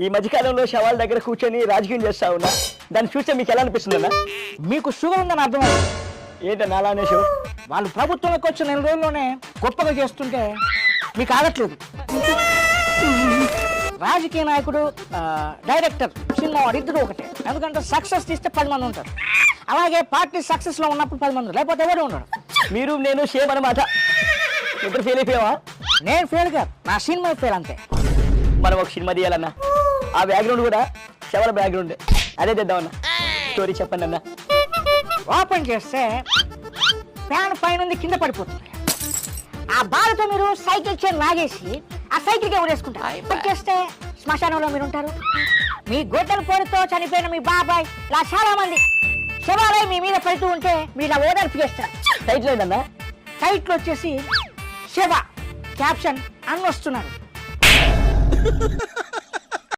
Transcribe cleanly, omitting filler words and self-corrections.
ఈ మధ్యకాలంలో శవాల దగ్గర కూర్చొని రాజకీయం చేస్తా ఉన్నా, దాన్ని చూస్తే మీకు ఎలా అనిపిస్తుందన్నా? మీకు షుగర్ ఉందని అర్థమైంది. ఏంటన్నా అలా అనేసావు? వాళ్ళు ప్రభుత్వంలోకి వచ్చి 4 రోజుల్లోనే గొప్పగా చేస్తుంటే మీకు ఆగట్లేదు. రాజకీయ నాయకుడు డైరెక్టర్ సినిమా వాడు ఇద్దరు ఒకటే. ఎందుకంటే సక్సెస్ తీస్తే 10 మంది ఉంటారు. అలాగే పార్టీ సక్సెస్లో ఉన్నప్పుడు 10 మంది, లేకపోతే ఎవరు ఉండడు. మీరు నేను సేమ్ అన్నమాట. ఇద్దరు ఫెయిల్ అయిపోయావా? నేను ఫెయిల్ కాదు, నా సినిమా ఫెయిల్ అంతే. మనం ఒక సినిమా తీయాలన్నా, ఆ బ్యాక్గ్రౌండ్ కూడా శవాల బ్యాక్గ్రౌండ్, అదే తెద్దామన్నా. స్టోరీ చెప్పండి అన్న. ఓపెన్ చేస్తే ఫ్యాన్ పైన కింద పడిపోతుంది. ఆ బాధతో మీరు సైకిల్ చైన్ లాగేసి ఆ సైకిల్కి ఎవరేసుకుంటారు. చేస్తే శ్మశానంలో మీరు ఉంటారు. మీ గొడ్డల పోరుతో చనిపోయిన మీ బాబాయ్ ఇలా చాలా మంది శవాలై మీ మీద పడుతూ ఉంటే మీరు ఇలా ఓదార్పు చేస్తారు. టైటిల్ ఏంటన్నా? టైటిల్ వచ్చేసి శవ, క్యాప్షన్ అన్ని వస్తున్నారు.